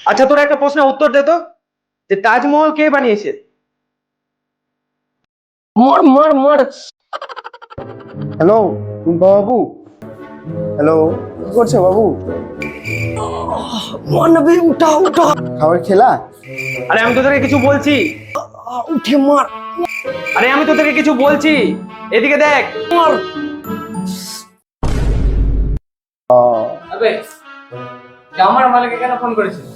আচ্ছা, তোরা একটা প্রশ্নের উত্তর দে তো, যে তাজমহল কে বানিয়েছে? মর মর মর। হ্যালো, টুম্পা বাবু। হ্যালো, কি করছো বাবু? মর না বে, উঠা উঠা। খাবার খেলা? আরে আমি তোদেরকে কিছু বলছি। উঠে মার আরে আমি তোদেরকে কিছু বলছি, এদিকে দেখ। মার। আবে, আমার মালিককে কেন ফোন করেছিস?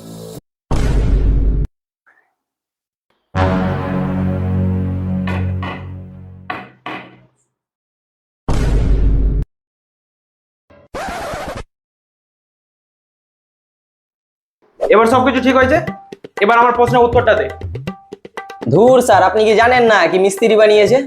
এবার সবকিছু ঠিক হয়েছে, এবার আমার প্রশ্নের উত্তরটা দে। ধুর স্যার, আপনি কি জানেন না কি মিস্ত্রি বানিয়েছে?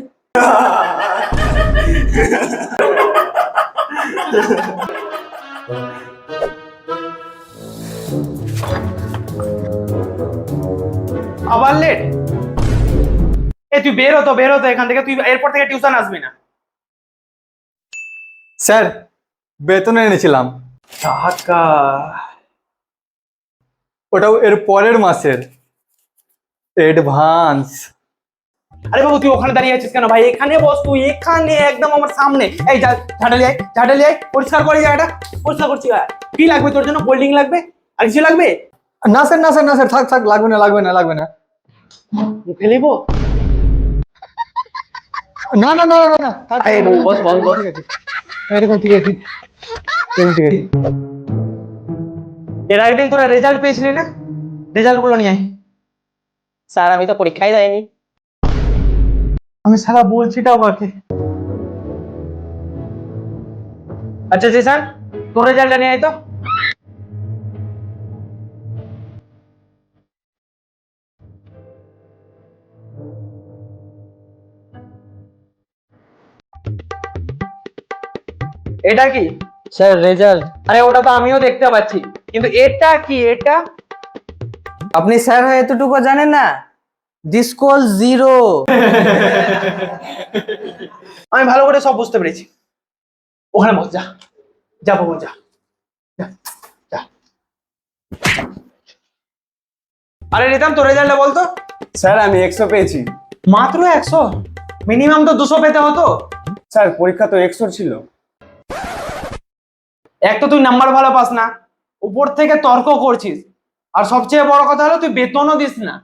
আবার লেট? তুই বের হতো এখান থেকে, তুই এরপর থেকে টিউশন আসবি না। স্যার, বেতন এনেছিলাম, টাকা? ওটাও এর পরের মাসের অ্যাডভান্স। আরে বাবু, তুই ওখানে দাঁড়িয়ে আছিস কেন ভাই? এখানে বস, তুই এখানে একদম আমার সামনে। এই ঝাঁটালি আয়, পরিষ্কার করে জায়গাটা। পরিষ্কার করছি। কি লাগবে তোর জন্য? কোল্ড ড্রিঙ্ক লাগবে? আর কিছু লাগবে? না স্যার, না স্যার, না স্যার, থাক থাক, লাগবে না, লাগবে না, লাগবে না। ফেলিব? না না না না না, থাক। এই বাবু, বস বস বস। ঠিক আছে, এরকম ঠিক আছে, এরকম ঠিক আছে। এর আগের দিন তোরা রেজাল্ট পেয়েছিলি না? রেজাল্ট গুলো নিয়ে আয়। স্যার আমি তো পরীক্ষাই দেয়নি। আমি সারা বলছিটাও কাকে? আচ্ছা জিসান, তোর রেজাল্টটা নিয়ে আয় তো। এটা কি? Sir result. আরে ওটা তো আমিও দেখতে পাচ্ছি, কিন্তু এটা কি? এটা আপনি স্যার হয়ে এতটুকু জানেন না? ডিসকল জিরো। আমি ভালো করে সব বুঝতে পেরেছি। ওখানে বস, যা যা বাবু, যা যা, যা। আরে রিতম, তোর রেজাল্টটা বলতো। স্যার, আমি 100 পেয়েছি। মাত্র 100? মিনিমাম তো 200 পেতে হতো। স্যার, পরীক্ষা তো 100 ছিল। এক তো তুই নাম্বার ভালো পাস না, উপর থেকে তর্ক করছিস, আর সবচেয়ে বড় কথা হলো তুই বেতনও দিস না।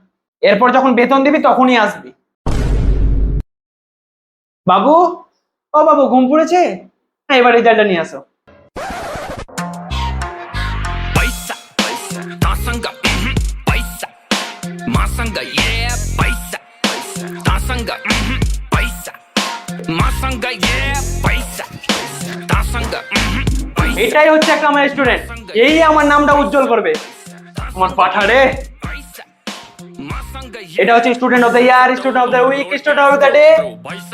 এরপর যখন বেতন দিবি তখনই আসবি। বাবু, ও বাবু, ঘুম পড়েছে? হ্যাঁ, এবার রেজাল্টটা নিয়ে আসো। Paisa, paisa, tasanga, paisa, masanga, yeah, paisa, tasanga, paisa, masanga, yeah, paisa, tasanga, paisa, এটাই হচ্ছে একটা আমার স্টুডেন্ট, এই আমার নামটা উজ্জ্বল করবে। আমার পাঠারে, paisa, masanga, এটা হচ্ছে student of the year, student of the week, student of the day.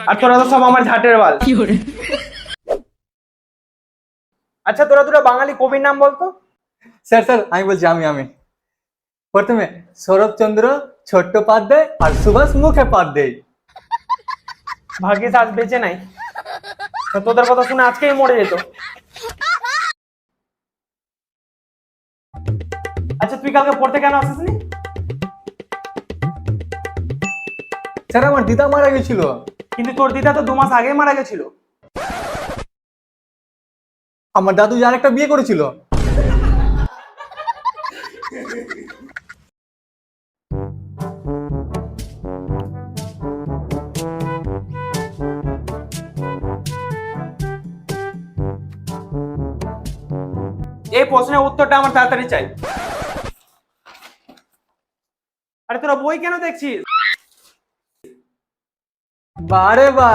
আর তোরা তো সব আমার ঝাটের বাল। আচ্ছা, তোরা দুটো বাঙালি কবির নাম বলতো। স্যার স্যার, আমি বলছি, আমি প্রথমে শরৎচন্দ্র চট্টোপাধ্যায় আর সুভাষ মুখোপাধ্যায়। ভাগ্যিস আজ বেঁচে নাই, তা তোদের কথা শুনে আজকেই মরে যেত। আচ্ছা, তুই কালকে পড়তে কেন আসিসনি? স্যার, আমার দিদা মারা গেছিল। কিন্তু তোর দিদা তো 2 মাস আগে মারা গেছিল। আমার দাদু যার একটা বিয়ে করেছিল। এই প্রশ্নের উত্তরটা আমার তাড়াতাড়ি চাই। আরে তোরা বই কেন দেখছিস? বারে বা,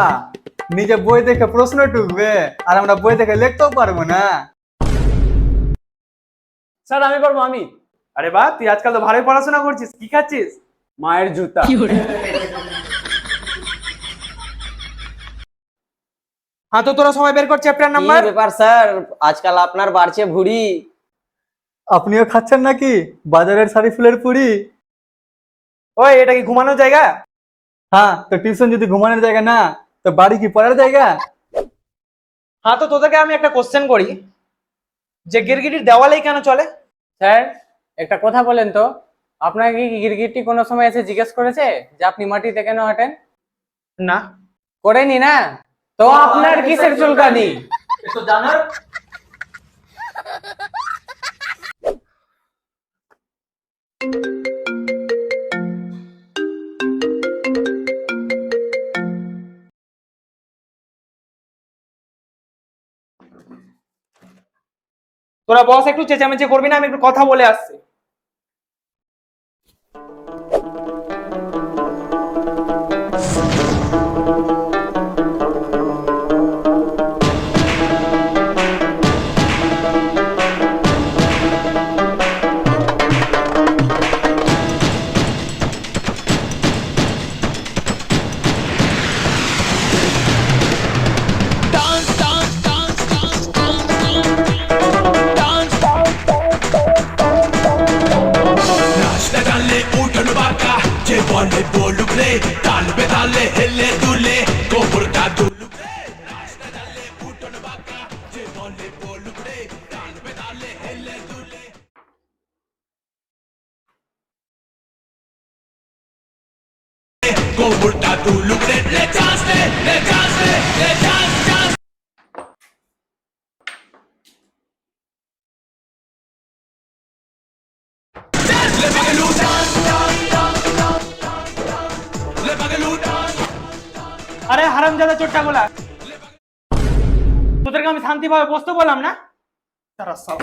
নিজে বই দেখে প্রশ্ন টুকবে আর আমরা বই দেখে লিখতেও পারবো না। স্যার, আমি পারবো, আমি। আরে বাহ, তুই আজকাল তো ভালোই পড়াশোনা করছিস। কি খাচ্ছিস? মায়ের জুতা। হ্যাঁ, তো তোরা সবাই বের কর চ্যাপ্টার কি নাম্বার। ব্যাপার স্যার, আজকাল আপনার বাড়ছে ভুঁড়ি। আপনিও খাচ্ছেন নাকি বাজারের শাড়ি ফুলের পুরি? ওই, এটা কি ঘুমানোর জায়গা? হ্যাঁ, তো টিউশন যদি ঘুমানোর জায়গা না, তো বাড়ি কি পড়ার জায়গা? হ্যাঁ, তো তোদেরকে আমি একটা কোশ্চেন করি, যে গিরগিটির দেওয়ালেই কেন চলে? স্যার, একটা কথা বলেন তো, আপনাকে কি গিরগিটি কোনো সময় এসে জিজ্ঞেস করেছে যে আপনি মাটিতে কেন হাঁটেন? না। করেনি না? তো আপনার কিসের চুলকানি? তো জানার তোরা বস একটু চেঁচামেচি করবি না, আমি একটু কথা বলে আসছি। নাচতে টানলে উঠোন বাঁকা, যে বলে বলুক রে, তাল বেতালে হেলে দুলে গোবরটা দুলুক রে। নাচতে টানলে উঠোন বাঁকা, যে বলে বলুক রে, তাল বেতালে হেলে দুলে। গোবরটা দুলুক রে, লে চান্স রে, লে চান্স রে, লে chance chance. Le bagaloo dance, le bagaloo dance. আরে হারামজাদা চোট্টা গোলা, তোদেরকে আমি শান্তিভাবে বসতে বললাম না? তারা সব